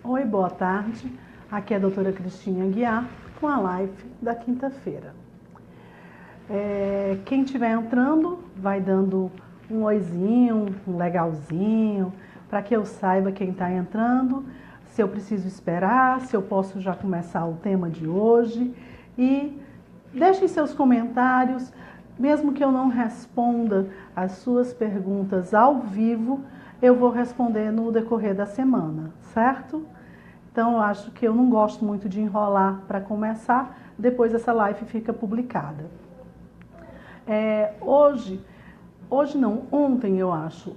Oi, boa tarde. Aqui é a doutora Cristina Aguiar com a live da quinta-feira. Quem estiver entrando vai dando um oizinho, um legalzinho, para que eu saiba quem está entrando, se eu preciso esperar, se eu posso já começar o tema de hoje. E deixem seus comentários, mesmo que eu não responda as suas perguntas ao vivo, eu vou responder no decorrer da semana, certo? Então, eu acho que eu não gosto muito de enrolar para começar, depois essa live fica publicada. Ontem eu acho,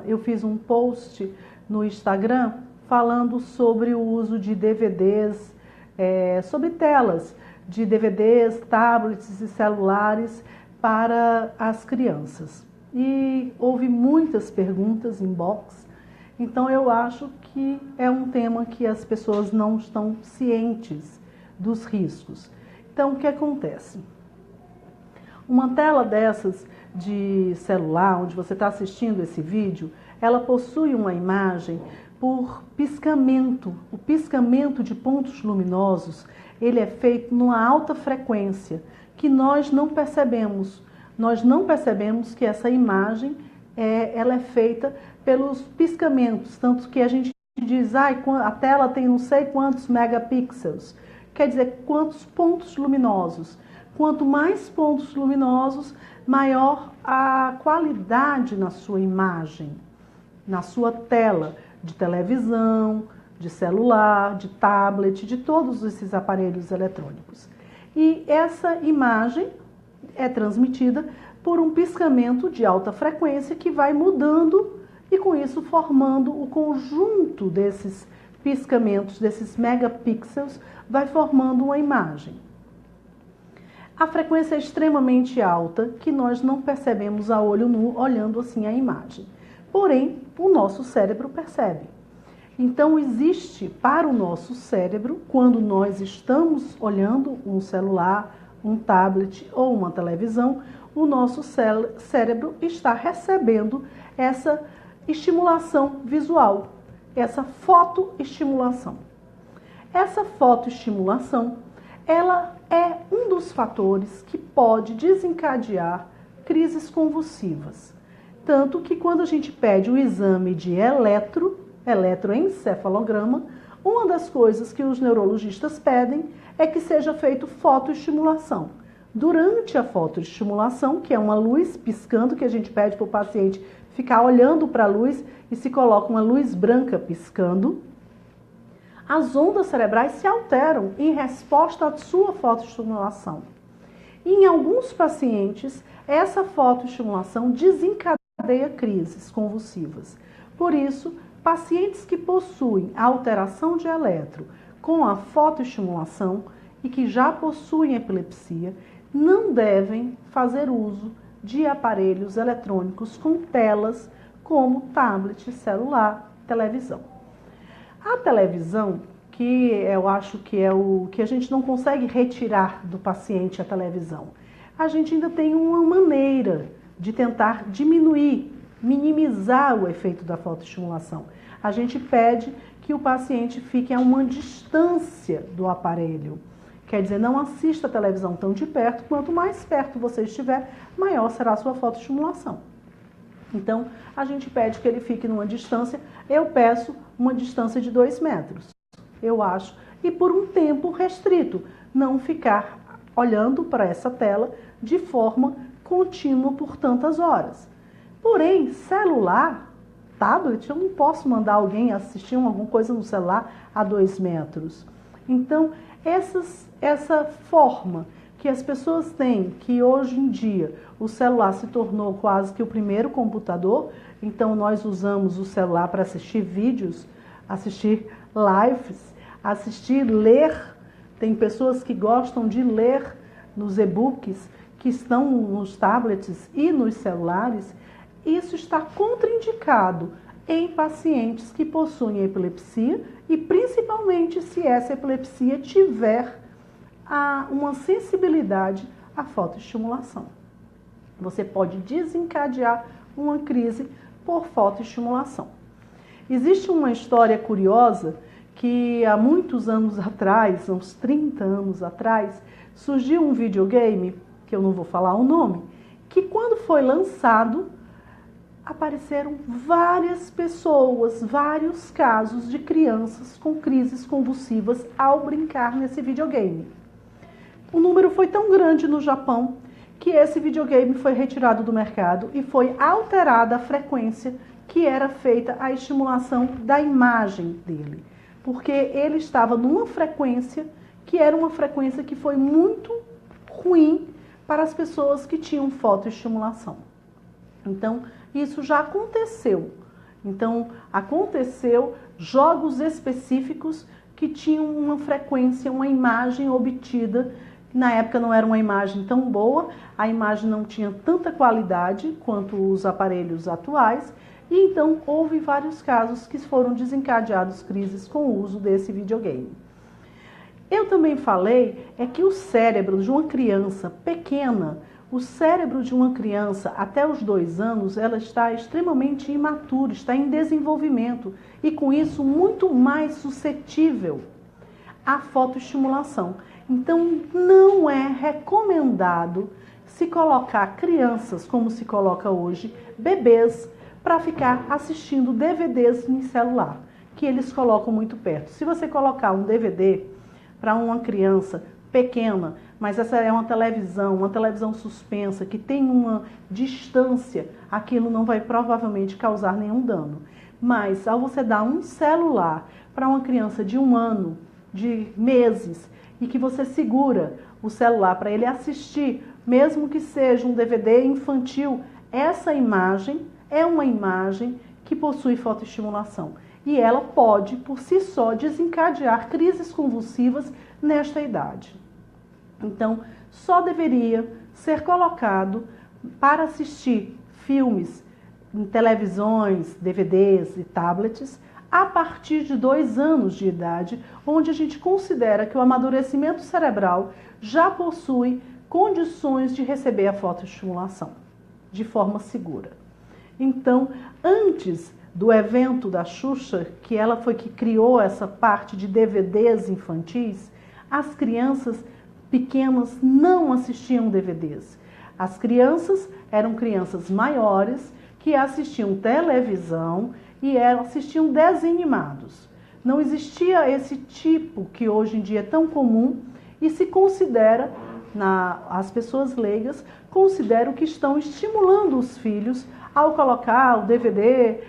eu fiz um post no Instagram falando sobre o uso de DVDs, sobre telas de DVDs, tablets e celulares para as crianças. E houve muitas perguntas em box, então eu acho que é um tema que as pessoas não estão cientes dos riscos. Então, o que acontece? Uma tela dessas de celular, onde você está assistindo esse vídeo, ela possui uma imagem por piscamento. O piscamento de pontos luminosos, ele é feito numa alta frequência, que nós não percebemos. Nós não percebemos que essa imagem ela é feita pelos piscamentos, tanto que a gente diz, a tela tem não sei quantos megapixels, quer dizer, quantos pontos luminosos. Quanto mais pontos luminosos, maior a qualidade na sua imagem, na sua tela de televisão, de celular, de tablet, de todos esses aparelhos eletrônicos. E essa imagem é transmitida por um piscamento de alta frequência que vai mudando e com isso formando o conjunto desses piscamentos, desses megapixels, vai formando uma imagem. A frequência é extremamente alta, que nós não percebemos a olho nu, olhando assim a imagem. Porém, o nosso cérebro percebe. Então, existe para o nosso cérebro, quando nós estamos olhando um celular, um tablet ou uma televisão, o nosso cérebro está recebendo essa estimulação visual, essa fotoestimulação. Essa fotoestimulação, ela é um dos fatores que pode desencadear crises convulsivas. Tanto que quando a gente pede o exame de eletroencefalograma, uma das coisas que os neurologistas pedem é que seja feito fotoestimulação. Durante a fotoestimulação, que é uma luz piscando, que a gente pede para o paciente ficar olhando para a luz e se coloca uma luz branca piscando, as ondas cerebrais se alteram em resposta à sua fotoestimulação. E em alguns pacientes, essa fotoestimulação desencadeia crises convulsivas. Por isso, pacientes que possuem alteração de eletro com a fotoestimulação e que já possuem epilepsia, não devem fazer uso de aparelhos eletrônicos com telas como tablet, celular, televisão. A televisão, que eu acho que é o que a gente não consegue retirar do paciente a televisão, a gente ainda tem uma maneira de tentar diminuir, minimizar o efeito da fotoestimulação. A gente pede que o paciente fique a uma distância do aparelho. Quer dizer, não assista a televisão tão de perto, quanto mais perto você estiver, maior será a sua fotoestimulação. Então, a gente pede que ele fique numa distância, eu peço uma distância de 2 metros, eu acho, e por um tempo restrito, não ficar olhando para essa tela de forma contínua por tantas horas. Porém, celular, tablet, eu não posso mandar alguém assistir alguma coisa no celular a 2 metros. Então, essa forma que as pessoas têm, que hoje em dia o celular se tornou quase que o primeiro computador, então nós usamos o celular para assistir vídeos, assistir lives, ler. Tem pessoas que gostam de ler nos e-books que estão nos tablets e nos celulares. Isso está contraindicado em pacientes que possuem epilepsia e principalmente se essa epilepsia tiver uma sensibilidade à fotoestimulação. Você pode desencadear uma crise por fotoestimulação. Existe uma história curiosa que há muitos anos atrás, uns 30 anos atrás, surgiu um videogame, que eu não vou falar o nome, que quando foi lançado, apareceram várias pessoas, vários casos de crianças com crises convulsivas ao brincar nesse videogame. O número foi tão grande no Japão que esse videogame foi retirado do mercado e foi alterada a frequência que era feita a estimulação da imagem dele, porque ele estava numa frequência que era uma frequência que foi muito ruim para as pessoas que tinham fotoestimulação. Então, isso já aconteceu. Então, aconteceu jogos específicos que tinham uma frequência, uma imagem obtida. Na época não era uma imagem tão boa, a imagem não tinha tanta qualidade quanto os aparelhos atuais, e então houve vários casos que foram desencadeados crises com o uso desse videogame. Eu também falei que o cérebro de uma criança pequena, o cérebro de uma criança até os 2 anos, ela está extremamente imatura, está em desenvolvimento e com isso muito mais suscetível à fotoestimulação. Então não é recomendado se colocar crianças, como se coloca hoje, bebês, para ficar assistindo DVDs em celular, que eles colocam muito perto. Se você colocar um DVD para uma criança pequena, mas essa é uma televisão suspensa, que tem uma distância, aquilo não vai provavelmente causar nenhum dano. Mas ao você dar um celular para uma criança de 1 ano, de meses, e que você segura o celular para ele assistir, mesmo que seja um DVD infantil, essa imagem é uma imagem que possui fotoestimulação. E ela pode, por si só, desencadear crises convulsivas nesta idade. Então, só deveria ser colocado para assistir filmes em televisões, DVDs e tablets a partir de 2 anos de idade, onde a gente considera que o amadurecimento cerebral já possui condições de receber a fotoestimulação de forma segura. Então, antes do evento da Xuxa, que ela foi que criou essa parte de DVDs infantis, as crianças pequenas não assistiam DVDs. As crianças eram crianças maiores que assistiam televisão e assistiam desenhos animados. Não existia esse tipo que hoje em dia é tão comum e se considera, as pessoas leigas consideram que estão estimulando os filhos ao colocar o DVD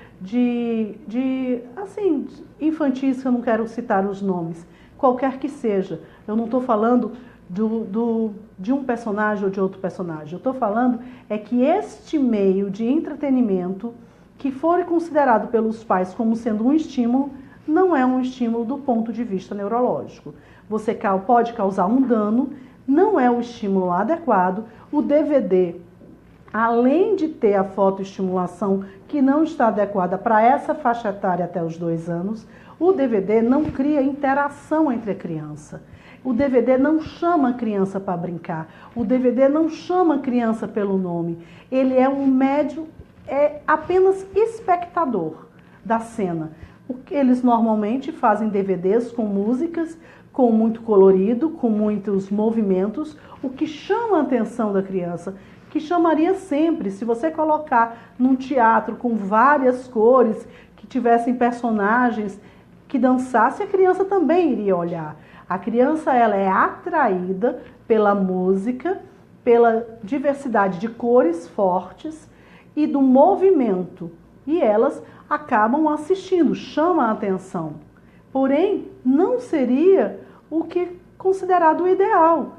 assim, infantis, que eu não quero citar os nomes, qualquer que seja. Eu não estou falando de um personagem ou de outro personagem. Eu estou falando que este meio de entretenimento, que for considerado pelos pais como sendo um estímulo, não é um estímulo do ponto de vista neurológico. Você pode causar um dano, não é o estímulo adequado. O DVD, além de ter a fotoestimulação que não está adequada para essa faixa etária até os 2 anos, o DVD não cria interação entre a criança. O DVD não chama a criança para brincar. O DVD não chama a criança pelo nome. Ele é um médio, apenas espectador da cena. Eles normalmente fazem DVDs com músicas, com muito colorido, com muitos movimentos, o que chama a atenção da criança, que chamaria sempre, se você colocar num teatro com várias cores, que tivessem personagens que dançassem, a criança também iria olhar. A criança, ela é atraída pela música, pela diversidade de cores fortes e do movimento. E elas acabam assistindo, chama a atenção. Porém, não seria o que é considerado o ideal.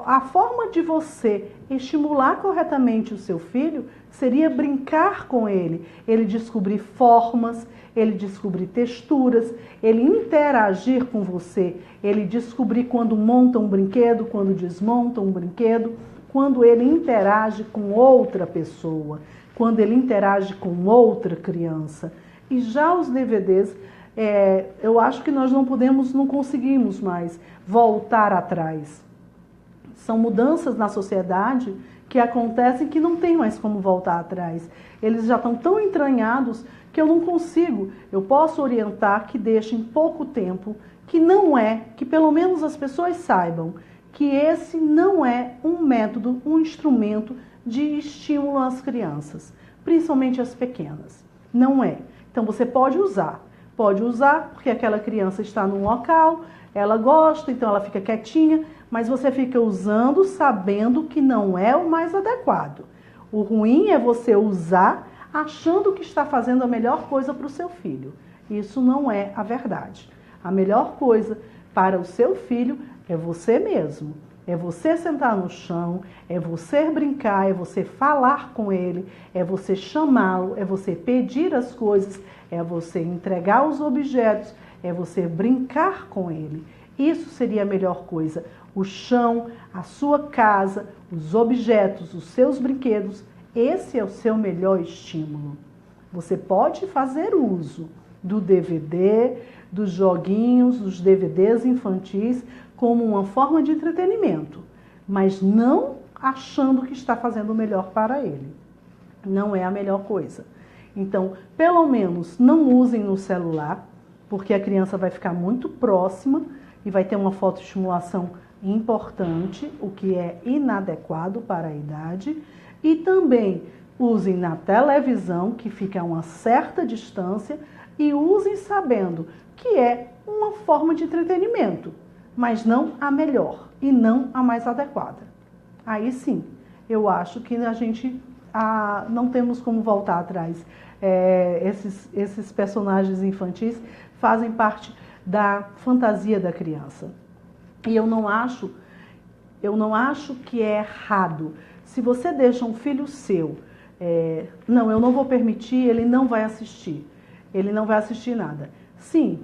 A forma de você estimular corretamente o seu filho seria brincar com ele descobrir formas, ele descobrir texturas, ele interagir com você, ele descobrir quando monta um brinquedo, quando desmonta um brinquedo, quando ele interage com outra pessoa, quando ele interage com outra criança. E já os DVDs, eu acho que nós não conseguimos mais voltar atrás. São mudanças na sociedade que acontecem que não tem mais como voltar atrás. Eles já estão tão entranhados que eu não consigo, eu posso orientar que deixem pouco tempo, que pelo menos as pessoas saibam que esse não é um método, um instrumento de estímulo às crianças, principalmente as pequenas. Não é. Então você pode usar porque aquela criança está num local, ela gosta, então ela fica quietinha, mas você fica usando sabendo que não é o mais adequado. O ruim é você usar achando que está fazendo a melhor coisa para o seu filho. Isso não é a verdade. A melhor coisa para o seu filho é você mesmo. É você sentar no chão, é você brincar, é você falar com ele, é você chamá-lo, é você pedir as coisas, é você entregar os objetos, é você brincar com ele. Isso seria a melhor coisa. O chão, a sua casa, os objetos, os seus brinquedos, esse é o seu melhor estímulo. Você pode fazer uso do DVD, dos joguinhos, dos DVDs infantis, como uma forma de entretenimento, mas não achando que está fazendo o melhor para ele. Não é a melhor coisa. Então, pelo menos, não usem no celular, porque a criança vai ficar muito próxima e vai ter uma fotoestimulação importante, o que é inadequado para a idade. E também usem na televisão, que fica a uma certa distância, e usem sabendo que é uma forma de entretenimento, mas não a melhor e não a mais adequada. Aí sim, eu acho que a gente não temos como voltar atrás. Esses personagens infantis fazem parte da fantasia da criança. E eu não acho que é errado. Se você deixa um filho seu, não, eu não vou permitir, ele não vai assistir. Ele não vai assistir nada. Sim,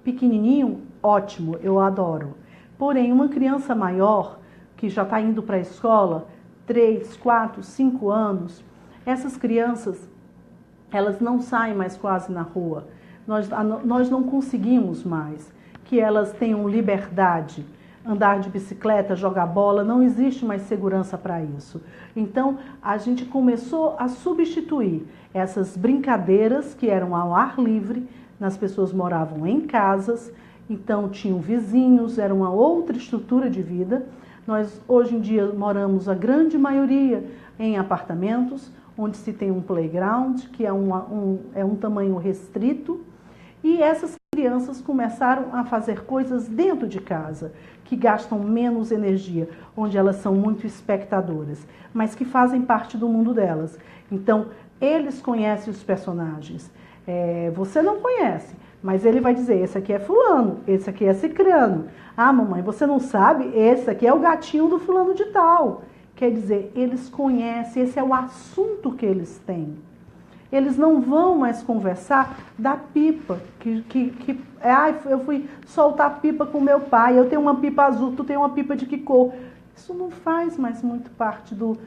pequenininho, ótimo, eu adoro. Porém, uma criança maior, que já está indo para a escola, 3, 4, 5 anos, essas crianças, elas não saem mais quase na rua. Nós não conseguimos mais que elas tenham liberdade. Andar de bicicleta, jogar bola, não existe mais segurança para isso. Então, a gente começou a substituir essas brincadeiras que eram ao ar livre, as pessoas moravam em casas, então tinham vizinhos, era uma outra estrutura de vida. Nós, hoje em dia, moramos a grande maioria em apartamentos, onde se tem um playground, que é um tamanho restrito, e essas crianças começaram a fazer coisas dentro de casa, que gastam menos energia, onde elas são muito espectadoras, mas que fazem parte do mundo delas. Então, eles conhecem os personagens. Você não conhece, mas ele vai dizer, esse aqui é fulano, esse aqui é cicrano. Ah, mamãe, você não sabe? Esse aqui é o gatinho do fulano de tal. Quer dizer, eles conhecem, esse é o assunto que eles têm. Eles não vão mais conversar da pipa, eu fui soltar pipa com meu pai, eu tenho uma pipa azul, tu tem uma pipa de que cor? Isso não faz mais muito parte do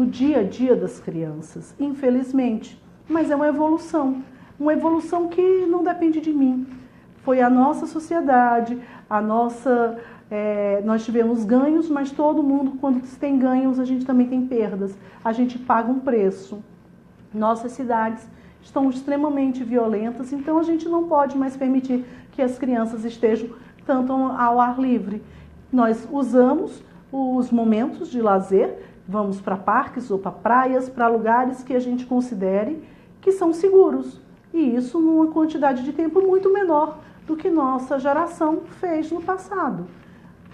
dia a dia das crianças, infelizmente. Mas é uma evolução que não depende de mim. Foi a nossa sociedade, nós tivemos ganhos, mas todo mundo, quando se tem ganhos, a gente também tem perdas. A gente paga um preço. Nossas cidades estão extremamente violentas, então a gente não pode mais permitir que as crianças estejam tanto ao ar livre. Nós usamos os momentos de lazer, vamos para parques ou para praias, para lugares que a gente considere que são seguros. E isso numa quantidade de tempo muito menor do que nossa geração fez no passado.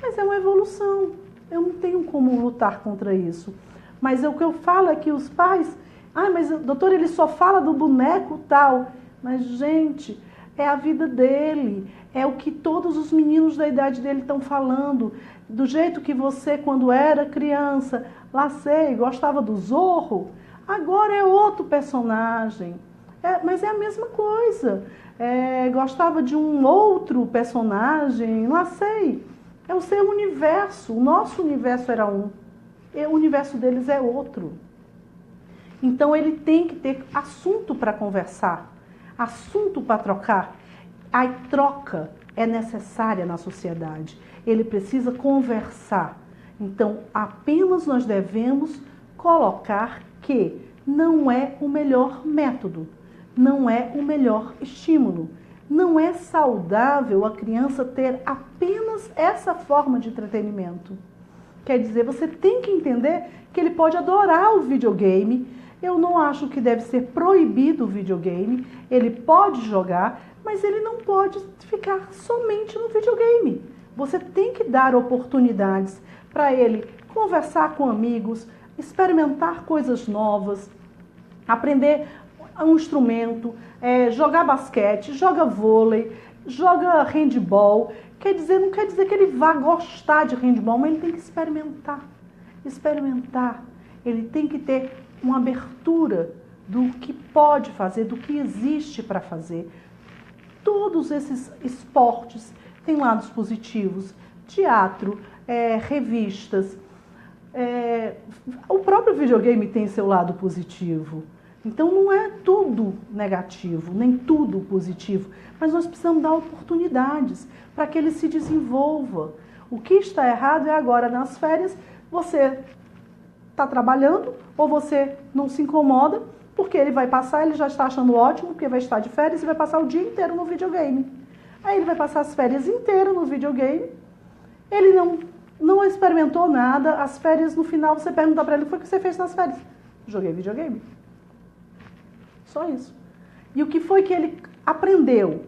Mas é uma evolução, eu não tenho como lutar contra isso. Mas o que eu falo é que os pais... mas doutor, ele só fala do boneco tal. Mas, gente, é a vida dele. É o que todos os meninos da idade dele estão falando. Do jeito que você, quando era criança, gostava do Zorro, agora é outro personagem. Mas é a mesma coisa. Gostava de um outro personagem, É o seu universo. O nosso universo era um. O universo deles é outro. Então, ele tem que ter assunto para conversar, assunto para trocar. A troca é necessária na sociedade. Ele precisa conversar. Então, apenas nós devemos colocar que não é o melhor método. não é o melhor estímulo. Não é saudável a criança ter apenas essa forma de entretenimento. Quer dizer, você tem que entender que ele pode adorar o videogame. Eu não acho que deve ser proibido o videogame. Ele pode jogar, mas ele não pode ficar somente no videogame. Você tem que dar oportunidades para ele conversar com amigos, experimentar coisas novas, aprender um instrumento, jogar basquete, joga vôlei, joga handball. Não quer dizer que ele vá gostar de handball, mas ele tem que experimentar. Experimentar. Ele tem que ter uma abertura do que pode fazer, do que existe para fazer. Todos esses esportes têm lados positivos. Teatro, revistas. O próprio videogame tem seu lado positivo. Então não é tudo negativo, nem tudo positivo, mas nós precisamos dar oportunidades para que ele se desenvolva. O que está errado é agora nas férias você está trabalhando ou você não se incomoda, porque ele vai passar, ele já está achando ótimo, porque vai estar de férias e vai passar o dia inteiro no videogame. Aí ele vai passar as férias inteiras no videogame, ele não experimentou nada, as férias no final você pergunta para ele, o que você fez nas férias? Joguei videogame. Só isso. E o que foi que ele aprendeu?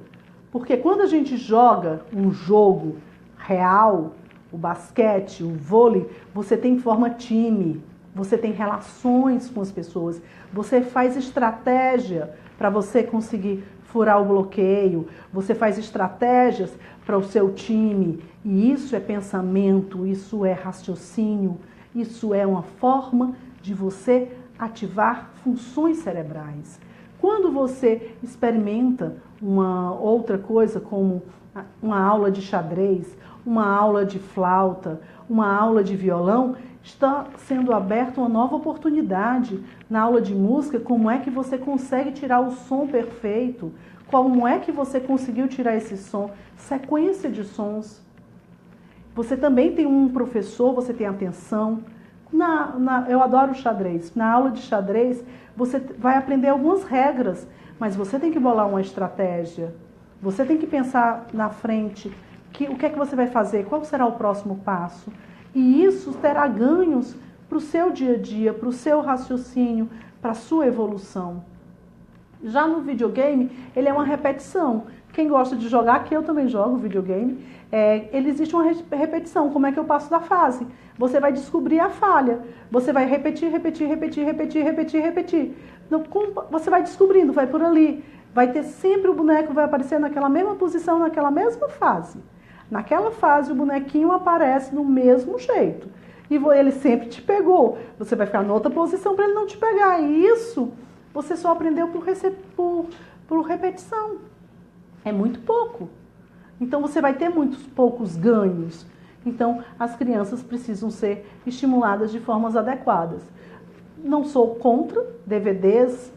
Porque quando a gente joga um jogo real, o basquete, o vôlei, você tem forma time, você tem relações com as pessoas, você faz estratégia para você conseguir furar o bloqueio, você faz estratégias para o seu time, e isso é pensamento, isso é raciocínio, isso é uma forma de você ativar funções cerebrais. Quando você experimenta uma outra coisa, como uma aula de xadrez, uma aula de flauta, uma aula de violão, está sendo aberta uma nova oportunidade. Na aula de música, como é que você consegue tirar o som perfeito? Como é que você conseguiu tirar esse som? Sequência de sons. Você também tem um professor, você tem atenção. Eu adoro xadrez. Na aula de xadrez, você vai aprender algumas regras, mas você tem que bolar uma estratégia. Você tem que pensar na frente, o que é que você vai fazer, qual será o próximo passo. E isso terá ganhos para o seu dia a dia, para o seu raciocínio, para a sua evolução. Já no videogame, ele é uma repetição. Quem gosta de jogar, que eu também jogo videogame, ele existe uma repetição. Como é que eu passo da fase? Você vai descobrir a falha. Você vai repetir. Então, você vai descobrindo, vai por ali. Vai ter sempre o boneco, vai aparecer naquela mesma posição, naquela mesma fase. Naquela fase, o bonequinho aparece do mesmo jeito. E ele sempre te pegou. Você vai ficar em outra posição para ele não te pegar. E isso você só aprendeu por repetição. É muito pouco. Então, você vai ter muitos poucos ganhos. Então, as crianças precisam ser estimuladas de formas adequadas. Não sou contra DVDs,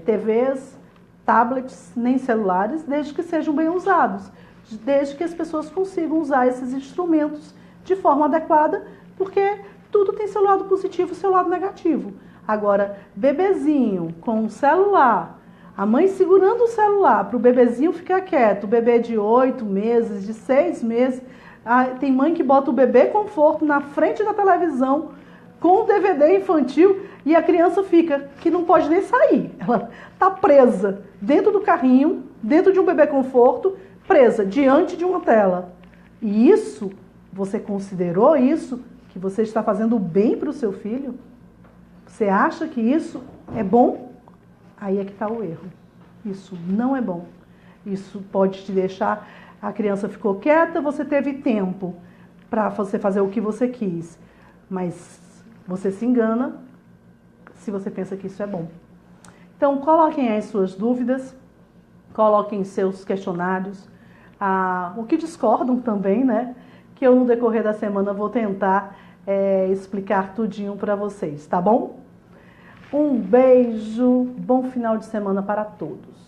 TVs, tablets, nem celulares, desde que sejam bem usados. Desde que as pessoas consigam usar esses instrumentos de forma adequada, porque tudo tem seu lado positivo e seu lado negativo. Agora, bebezinho com um celular, a mãe segurando o celular para o bebezinho ficar quieto, o bebê de 8 meses, de 6 meses, tem mãe que bota o bebê conforto na frente da televisão com o DVD infantil e a criança fica, que não pode nem sair. Ela está presa dentro do carrinho, dentro de um bebê conforto, presa diante de uma tela. E isso, você considerou isso, que você está fazendo bem para o seu filho? Você acha que isso é bom? Aí é que está o erro. Isso não é bom. Isso pode te deixar, a criança ficou quieta, você teve tempo para você fazer o que você quis. Mas você se engana se você pensa que isso é bom. Então, coloquem aí suas dúvidas, coloquem seus questionários, o que discordam também, né? Que eu no decorrer da semana vou tentar explicar tudinho para vocês, tá bom? Um beijo, bom final de semana para todos.